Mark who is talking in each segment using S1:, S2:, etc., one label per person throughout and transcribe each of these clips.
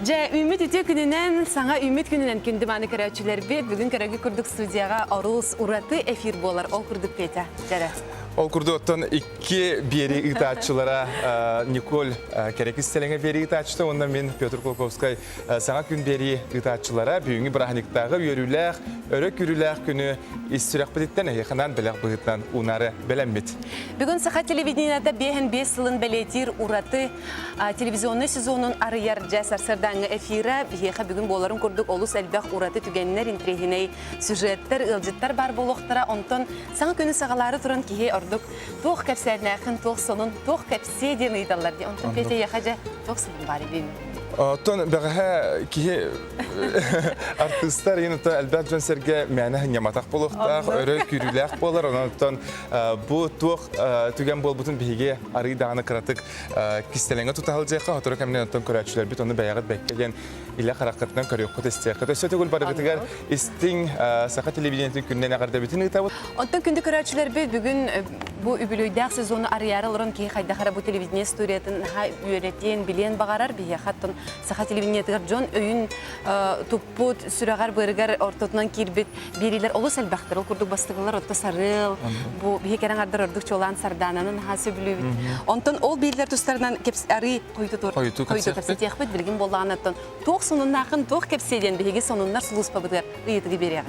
S1: Ja ümit ütü gününden sana ümit gününden kündü bana karayçılar bir bugün karagi kurduk studiyaga Arus Uratı efir bolar ol kurduk pete. Jara.
S2: Ol kurduktan iki biri itaatçılara Nikol Kerekistelenge biri itaatçıda ondan ben Piotr Kolkovskay sana gün biri itaatçılara büyüğü Brahniktağı yürüler, örek yürüler günü istirahat beditten yakından belak beditten onları belenmit.
S1: Bugün Saha televizyonda 5 yılın beletir Uratı televizyonlu sezonun arayarca sarsardanı efire bihe bugün boların kurduk olus elbaq Uratı tügenler intrihine süjetler ılcıtlar bar boluqtara ondan sana günü sağaları turan ki orduk toq kapsarnaqın toq sonun toq kapsi diye neydalar diye ondan pete yaxaca toq sonun bari benim.
S2: Ton bağa ki artistler yine ton elbette Johnserge mene yamatak boluqtaq örek yürüler bolar ondan bu toq tügen bol bütün bihige arı dağını kıratık kistelenge tutalacakka oturak emne ondan körəçülər bit onu bayağı bekleyen illa qarakatdan körüyük testiyə qədər sötəgül barıqtıgar istin Saha televizyonun gündən ağarda bitin itabı.
S1: Ondan kündü körəçülər bugün bu übülüydək sezonu arayarılırın ki hayda bu televizyon studiyatın öğretiyen bilen bağarar bihe hattın Saha televizyonda John öyün tuput süragar bırgar ortadan kirbit biriler olus elbaqtır ol kurduk bastıqlar orta sarıl bu bihe keren ardar orduk çolan sardananın hası bülübit. Ondan ol biriler tustlardan keps arı koytu kapsi tiyaqbit bilgin bollanatın toq sonundan toq kapsiden bihege sonunlar sulus pabıdır ıyıtığı beriyor.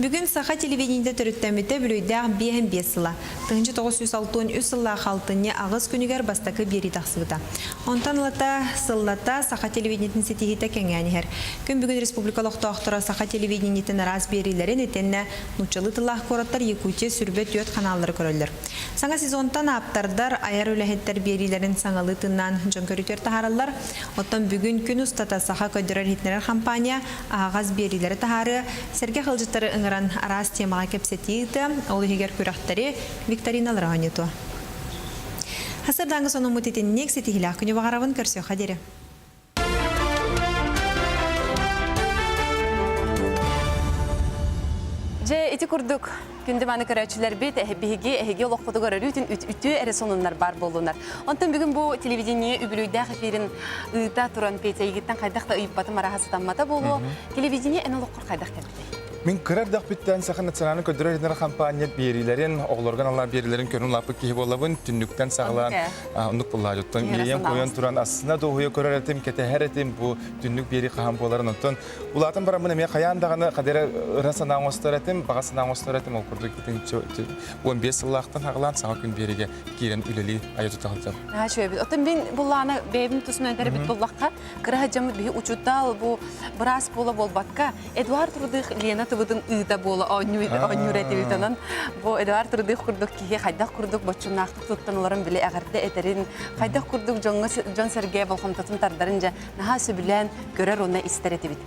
S3: Bugün Saha televizyonda törüttəmüdə bülüydəq 5 yıla. 1963 yıla xaltınca ağız günüger bastakı biri taxsıbıda. Ondan alata sılata Saha televizyonun setihite kengəni her. Gün bugün Respublikalıq toxtora Saha televizyonun araz berilerin etenne nuçalı tılaq koratlar Yakutiya sürbet yöt kanalları körülür. Sana sezondan aptardar ayar ölehetler berilerin sanalıtından jön körütör taharallar. Ondan bugün gün ustata Saha köydürer hitneler kampanya ağız berileri taharı serge xılcıtları araz temağa kepsetiydi, olu heger kürahtari Viktorinalar ağanyetu. Hasırdanğı sonu mutitin nek setihilaq günü bağaravın körsüyor haderi.
S1: Iti kurduk. Gündü bana körəçülər bit, ehege oloqqudu görər üçün ütü ere sonunlar bar bolunar. Ondan bugün bu televizyoniya übülüydəq efirin ıda turan peyte yigitten qaydaq da ıyıp batı marahasıdanmata bolu. Televizyoniya en oloqqur qaydaq təbidi.
S2: Min kırar dağbitten Saha nasyonalni köydürer hitneler kampanya berilerin oğlorgan Allah berilerin körün lapı kihi bolabın tünnükten sağlan onluk bullağı juttan ileyen koyan turan aslında doğuya körer etim kete her etim bu tünnük beri kaham boların ondan ulatın baramın emeye kayan dağını kadere ırasından ostar etim bağasından ostar etim o kurduk gitin 15 yıllaqtan ağlan Saha gün beriге giren üleli ayı tutalacağım.
S1: Ha şöyle bit. Otan ben bullağına beyabini tusun önderi bit bullaqqa kırahacamı bihi uçuddal bu bras bola bolbatka Eduard Rudıq Lena tıvıdın ıda bola onyuretivitanın bu Eduard Rudıq kurduk ki haydaq kurduk boçunaqtıq tuttanıların bile ağırda eterin haydaq kurduk John Sergey Volkomtatın tardarınca naha sübülen görer ona ister etibit.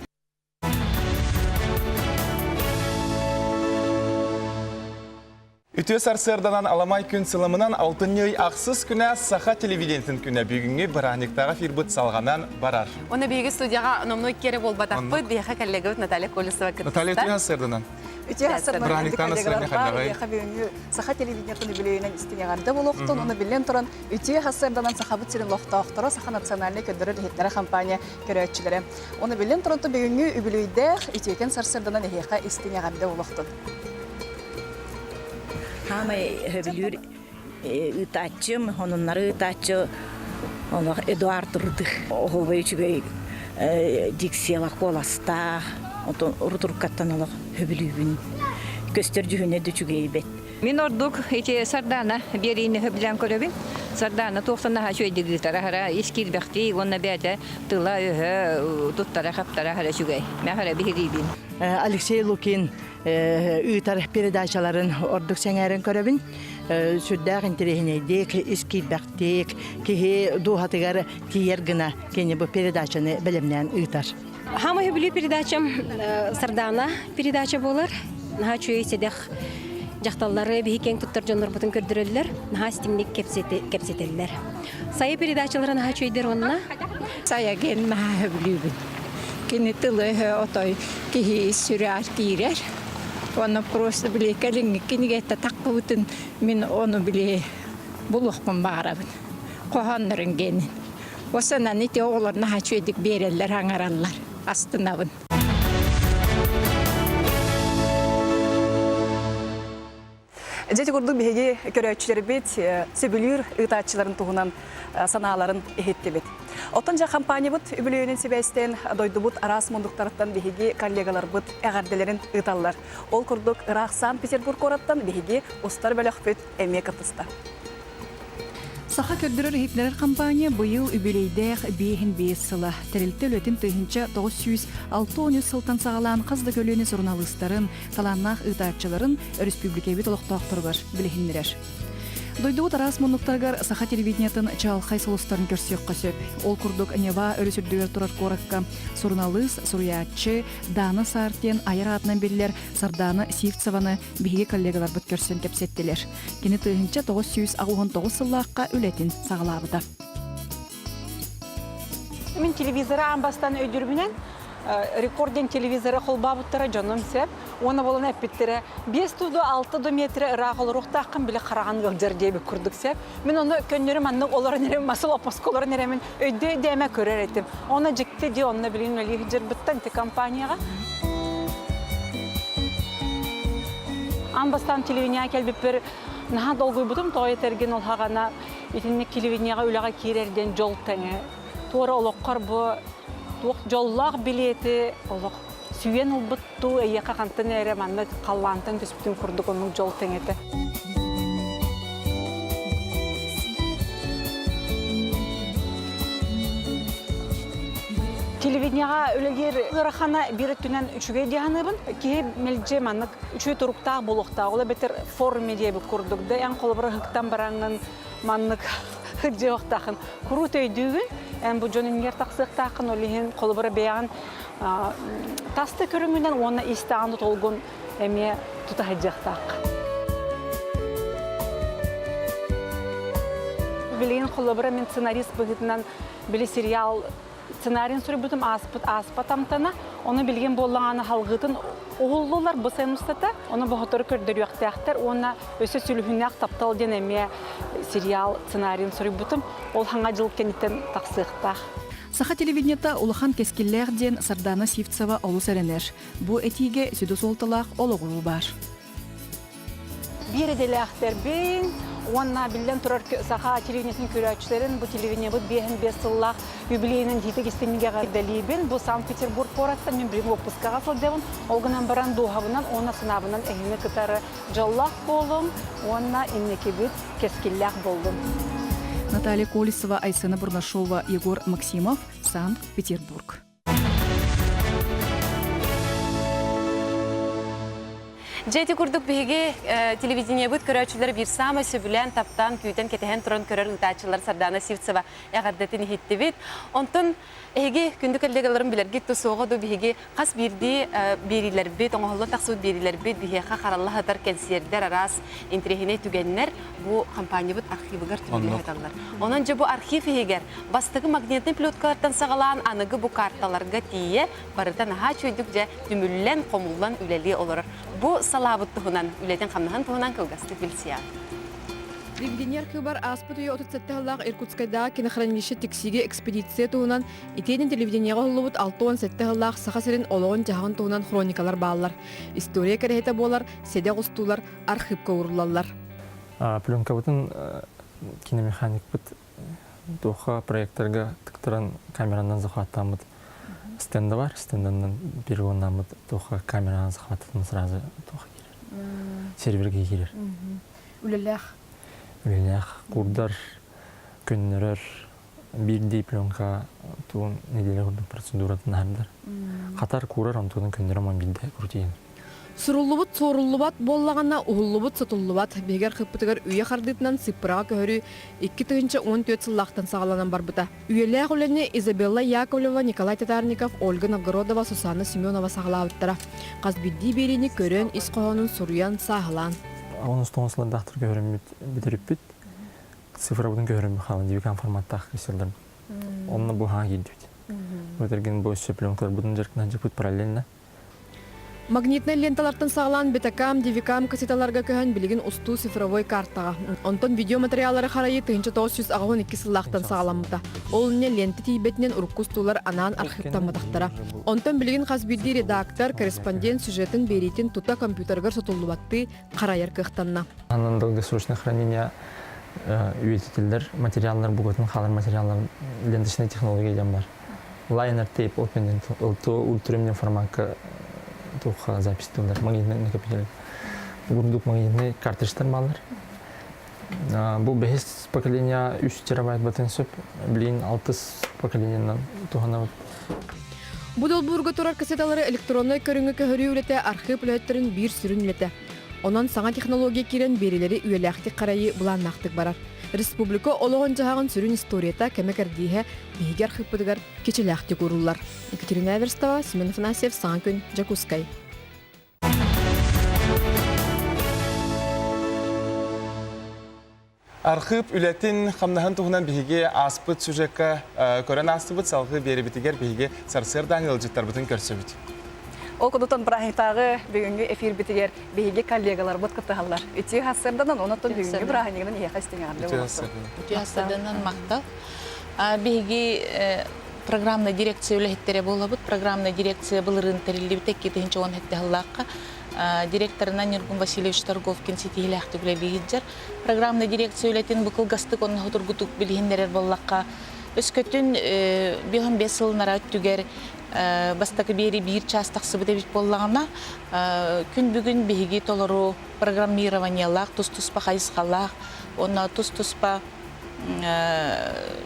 S2: Ütü sarsırdanan alamay gün sılımından 6. yıy aksız güne Saha televizyonun güne büyüğünü Brahniktağı firbut salganan barar.
S1: Ona bilgi studiyaga nomno kere bolbatakpı diye kollegavit Natalya Kolisova kırtıstar.
S2: Natalya ütü hasırdanan.
S4: Ütü hasırdanan.
S2: Brahniktağı sırrını kandağay.
S4: Saha televizyonun bileyinen istiyagarda buluqtun. Onu bilen turan ütü hasırdanan Saha butirin loqtağıqtara Saha nasyonalni köydürür hitlere kampanya körəççilere. Onu bilen turan tu büyüğünü übülüydəq ütüyken sarsırdanan eheqa istiyagarda buluqtun.
S5: Hamay höbülür ıtaçım, onları ıtaçı, onu Eduard Rudıq. O böyücüge diksiyalak bolasta, onu Rudırkattan alaq höbülübün. Göstercühüne düşüge bet.
S6: Min orduk iti sardana birini höbülen köröbün. Sardana toxsana ha şöyle digitara hara iskil bekti onna bete tıla öhe tuttara kaptara hara şüge. Me hara bihiribin.
S7: Alexey Lukin ütar передачаларын ордук сеңерин көрөбүн сүддак интерехинедик искилбактик кихи дуhатыгар тиер гына кени бу передачаны билимнен ыйтар.
S8: Хама хөбүлү передачам Сардана передача болар. Наха чөйседек жакталлары бихикен туттар жонор бутун көрдүрөлөр. Наха стимник кепсетелер. Сайы передачаларын наха чөйдер онна.
S5: Saya gen naha höbülübün.
S9: Kini tılığı otoy kihi sürer girer. Onu просто bile kalın kini gette taklı bütün min onu bile buluqmun bağırabın. Kohanların genin. O sana nite oğlarına haçuedik bereller hangarallar. Astınavın.
S4: Жети курдук биһиги көрөөчүлөр бит сөбүлүр ытаатчыларын тугунан санааларын эхеттебит. Отон жа компания бут үбүлөөнүн себестен дойдубут арас мундуктарыттан биһиги коллегалар бут эгерделерин ыталлар. Ол курдук Ирак Санкт-Петербург ораттан биһиги устар бөлөкпүт эме кытыста.
S10: Саха көрдөрөр хиплер компания быйыл үбүлейдэх биһин бейсыла. Терилте өлөтин тыйынча 906 сылтан сағалан қазды көлөөнү журналисттарын, таланнах ытаатчыларын республикаби толуктоохторгар билихиннерер. Дойдуут арас мунуктаргар саха телевидениятын чаалхай солустарын көрсөк көсөп. Ол курдук нева өрүсүрдүгөр турар коракка журналист, суруячы, Даны Сартен, Айар атынан белилер Сарданы Сивцеваны биһиги коллегалар бут көрсөн кепсеттилер. Кини тыйынча 969 сыллаакка үлетин сагалабыта.
S11: Мен телевизора амбастан өйдүрбүнен рекорден телевизора холбабыттара жоном сеп, оны болон эппиттире 5-6 метр ырагыл рухтакын биле караган гылжыр деп курдук сеп. Мен оны көннөрүм анны олар нерем масыл опосколор неремен өйдө деме көрөр этим. Оны жикти де онны билин эле жер биттен те компанияга. Амбастан телевидение келбип бер наха долгой бутум той терген ол хагана итинник телевидениега үлага кирерден жол теңе. Тура олоккор бу тук жоллак билети олок сүйен улбутту эйяка кантын эре манна каллантын түспүтүн курдук онун жол теңете. Телевидениега өлегер ырахана биреттүнен үчүгө дияныбын. Ки мелже маннык үчү туруктаа болуктаа. Ола бетер форуме деп курдук да. Эн колбура хыктан бараңын маннык жоктахын. Куру төйдүгүн эн бу жонунгер таксыктакын олихин колбура беян тасты көрүнгүнөн оны истаанды толгун эме тутахажактак. Билген колбура мен сценарист быгытынан били сериал сценарийин сүрүбүтүм аспатамтана оны билген боллаганы халгытын оголлулар бысаймыстата оны бохотор көрдөрүяктактар оны өсө сүлүхүнак таптал ден эме сериал сценарийин сүрүбүтүм ол ханга жыл кенеттен таксыктак.
S10: Саха телевидениета улахан кескиллерден Сардана Сивцева олус эренер. Бу этиге сүдү солталак ологуу бар.
S11: Биределактер бен Онна билен турар саха телевидениесinin көрәчүләрен бу телевидение бу 5 сыллак юбилейнин хитек истемиге гадалибен бу Санкт-Петербург поратта мен бир отпускага сылдым. Олгынан баран духабынан она сынабынан эхине кытары жаллак болдум. Онна иннеке бит кескиллак болдум.
S10: Наталья Колесова, Айсена Бурнашова, Егор Максимов, Санкт-Петербург.
S1: Жети курдук биһиги телевидение бут көрөчүлөр бир сама сөбүлән таптан күйтен кетен туран көрөр ытаачылар Сардана Сивцева ягардатын хиттибит. Онтон эги күндүк элдегелерин билерги тусуга до биһиги кас бирди берилер бит, оңоллон таксуу берилер бит биһига каралла хатар кенсердер арас интерехине түгеннер бу компания бут архивыгар түгеле хаталар. Онон же бу архив эгер бастыгы магнитный плёткалардан сагалан аныгы бу карталарга тие барытан хачуйдук же түмүллен комуллан үлели олор. Бу салабыт туһунан үлетен хамнахан туһунан кылгасты билсия.
S12: Телевидение бар аспытые от сетталлах Иркутскайда кинохранилище тексиге экспедиция туһунан итенин телевидениега холлубут 6 сетталлах сахасырын ологон жагын туһунан хроникалар баалар. История керехете болар, седе гостулар, архивка урлаллар.
S13: Пленка бутун киномеханик бут тоха проекторга тыктыран камерандан захваттамыт. Стенда бар, стендандан бир оннамыт тоха камеранан захваттатын сразу тоха келер. Серверге келер. Үлелях, курдар, көннөрөр, бирдей пленка туун неделе курдук процедуратын хардар. Катар курар онтудан көннөрөм он билде крутейин.
S12: Суруллубут, соруллубат, боллагана ухуллубут, сатуллубат, бегер хыппытыгар үйе хардытынан сыппыра көрі 2-14 сыллақтан сағаланан барбыта. Үйелі құлыны Изабелла Яковлева, Николай Татарников, Ольга Новгородова, Сусана Семенова сағалауыттара. Қазбидді берені көрен исқоғының сұруян сағалан.
S13: Оның стоңысылар дақтыр көрім бітіріп біт. Цифра бұдың көрім қалын дебекан форматтақ кесілдім. Онына бұға келді. Өтерген бу сөпленклер будун жеркнан жепут параллельно.
S12: Магнитный ленталартын сағалан бетакам, девикам кассеталарга көһөн билигин усту цифровой картага. Онтон видеоматериаллары харайы 1912 сыллақтан сағаламыта. Ол не ленті тейбетінен уркустулар анан архивтан матақтара. Онтон билигин хасбирди редактор, корреспондент сюжетін беритин тута компьютергар сотулубатты қарайыр кықтанна.
S13: Анан долгосрочное хранение үйететілдер, материаллар бұғытын қалар материаллар ленточная технология бар. Лайнер тейп, ультраминный форматка туха запись тылдар, магнитный накопитель. Гурдук магнитный картриджтар балдар. Бұл 5 поколения 3 терабайт батын сөп, білейін 6 поколениянан тухана бат.
S12: Будол бурга турар кассеталары электронной көріңі көхөрі үлеті архив үлеттерін бір сүрін үлеті. Онан саңа технология керен берилери үйеләқтік қарайы бұланнақтық барар. Республика олығын жағын сүрін историята кәмекердейі бейгер хыппыдығар кечеләқтік ұрулар. Екатерина Верстова, Семен Афанасьев, Саңкөн, Жакускай.
S2: Архив үлетін қамнаһын туғынан бейге аспыт сюжетка көрен астыбыт салғы бері бітігер бейге сарсыр Данил жыттар бұтын көрсі бүт.
S4: Ол құдытын бірахинтағы бүгінгі эфир бітігер бейге коллегалар бұт қыттығалар. Үті хасырданан, онаттан бүгінгі бірахинігінің еқа істеңі арды
S14: Үті хасырданан мақтал. Бейге программный дирекция үләхеттері бола бұд. Программный дирекция бұлырын тәрілі бітек кетігінші он хетті ғылаққа. Директорынан Нергун Васильевич Торговкин сетихилі ақты білебейгіджер. Программный дирекция үләтін бұқыл ғастық онына ғұтырғытық білгендерер боллаққа. Өскөтін 5 сылынара өттігер бастақы бері бір частақсы бұда бит боллағына күн бүгін бейге толыру программированиялақ, тұс-тұспа қайысқалақ, онына тұс-тұспа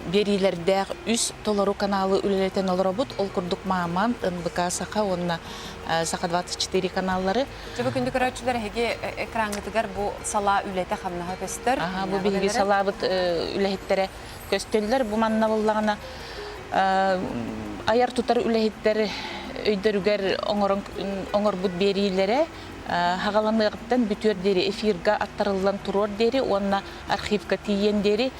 S14: берилердәг үс толору каналы үлелетен олар бұд. Ол күрдік маман, НБК сақа, онына сақа 24 каналлары.
S1: Жабы күнді көрәтшілер әге экрангытығар бұл сала үлеті қамнаға көстер?
S14: Бұл бейге сала бұд үлелеттері көстелдер. Бұл манна боллағына аяр тұтар үлелеттері өйдірігер оңыр бұд берилері хағаланығыттан бүтер дері эфирға аттарылан тұрор дері, онына архивка тиен дері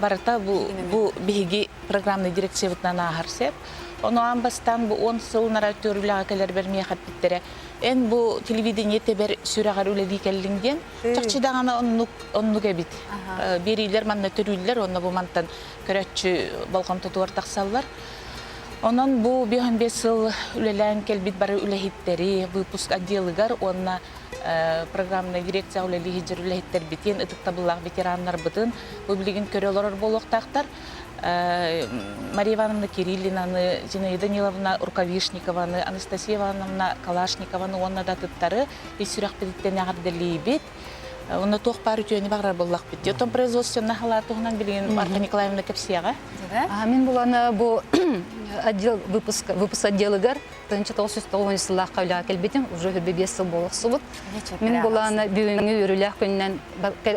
S14: барыта бұл бейге программный дирекция бұтнан ағарсеп. Оны анбастан бұл 10 сылынара өттөрілі ағакелер бермей қаттеттері. Ән бұл телевидение тебер сүрағар үлелі кәліңден. Чақчыдағана оннук әбіт. Берейлер манна түрілер, онына бұл мантан көрәтші балған тұтуар тақсалар. Онан бұл 5 сыл үлелән кәлбит бары үләхеттері, выпуск отделыгар, онна программный дирекция үлелігіджер үләхеттер бітен, ұтықтабылақ ветераннар бұтын, бұл білген көрелер болуқтақтар. Мария Ивановна Кириллинаны, Зинаида Даниловна Урковишникованы, Анастасия Ивановна Калашникованы, онна да тұттары, есүрақ бітеттен ағардылы бет. Онна тоқ бар үтіөні бағрар боллақ бітті. Отын производственна халатығынан білген Марка Николаевна Кепсияға.
S15: Мен бұланы бұл выпуск отделыгар 1990 сыллаққа үліға келбетін, уже 5 сыл болық сұбыт. Мен бұланы бүйінгі өріліғ көнінен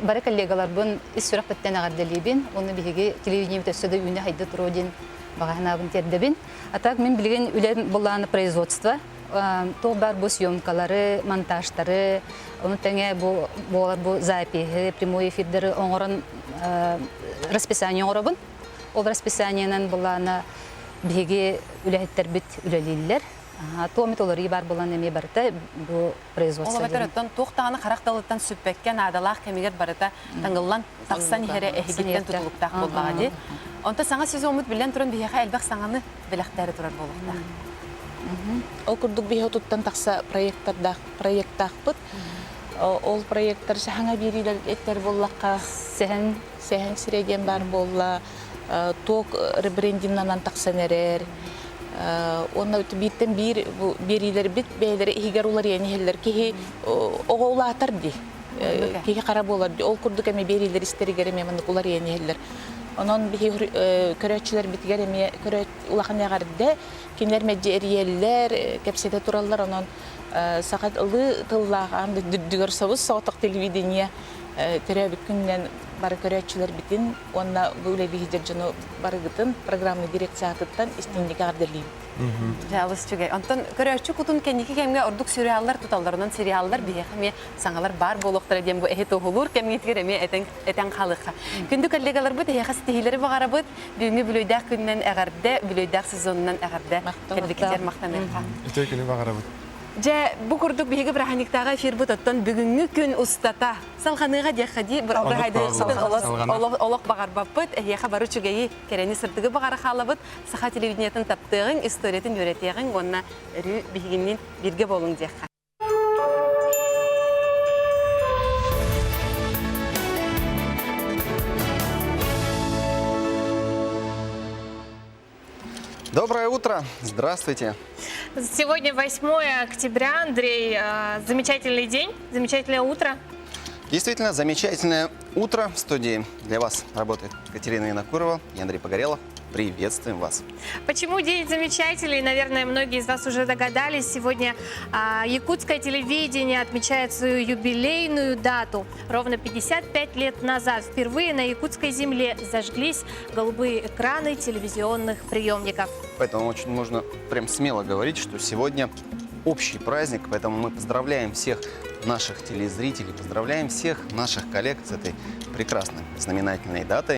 S15: бары коллегалар бұн ісүрақ біттен ағардалейбін. Оны бігі телевидение өтөсіді үйіне хайды тұруден бағанағын тердебін. Атақ мен білген үлен бұланы производство. Тоқ бар бұл съемкалары, монтажтары, оны тәңе бұл запихи, прямой эфирдері оңырын расписание оңырабын. Ол расписаниянан бұланы беге үләйттер біт үләлейлер. Тоғымет олары бар бұланы әме барыта бұл производство.
S1: Ол бәтір өттен тоқтағаны қарақталыттан сүппәккен адалақ кәмегер барыта таңғылан тақсан ехері әхегеттен тұтылықтақ болбаға де. Онта саңа сөз омыт білен тұрын бейеға әлбәқ саңаны біләқтәрі тұрар болуқта.
S14: Ол күрдік бейе тұттан тақса проекттақ бұд. Ол проекттар сәңа берейлер еттер боллаққа сәң сіреген бар болла. Тоқ ребрендиннан тақсан әрер. Онна өті биттен берейлер бит, бәйлері егер олар енелер. Кейі оғаула атар де. Кейі қара болар де. Ол күрдік әме берейлер істері кереме мұндық олар енелер. Onun köröççüler bitgeremi köröç ulaqan yağardı. Kinler mecce eriyeller, kepsede turallar onun sakat ılı tılağan düdügör savuz soğutuk televideniye törö bütünden bar köröççüler bitin. Onda böyle bir hijacını barıgıtın programlı direksiya atıttan istinlik ardırlıyım.
S1: Жалыс чүгей. Антон көрөчү кутун кеники кемге ордук сериаллар туталларынан сериаллар бихеме саңалар бар болуктар дем бу эхе толур кемгитгереме этен халыкка. Күндү коллегалар бу эхе стихилери багара бут бүгүнкү бүлөйдак күннен эгерде бүлөйдак сезонунан эгерде келбекетер мактамакка.
S2: Өтө күнү багара бут.
S1: Же бу курдук биһиги браханиктага эфир бут оттон бүгүнкү күн устата салханыга дехади бир олох багар баппыт эхе бару чугей керени сыртыгы багара халабыт саха телевидениятын таптыгын историятын өретегин онна рү биһигинин бирге болуң деха.
S16: Доброе утро, здравствуйте.
S17: Сегодня 8 октября, Андрей, замечательный день, замечательное утро.
S16: Действительно, замечательное утро в студии. Для вас работает Катерина Винокурова и Андрей Погорелов. Приветствуем вас.
S17: Почему день замечательный? Наверное, многие из вас уже догадались. Сегодня якутское телевидение отмечает свою юбилейную дату. Ровно 55 лет назад впервые на якутской земле зажглись голубые экраны телевизионных приемников.
S16: Поэтому очень можно прям смело говорить, что сегодня общий праздник. Поэтому мы поздравляем всех наших телезрителей, поздравляем всех наших коллег с этой прекрасной знаменательной датой.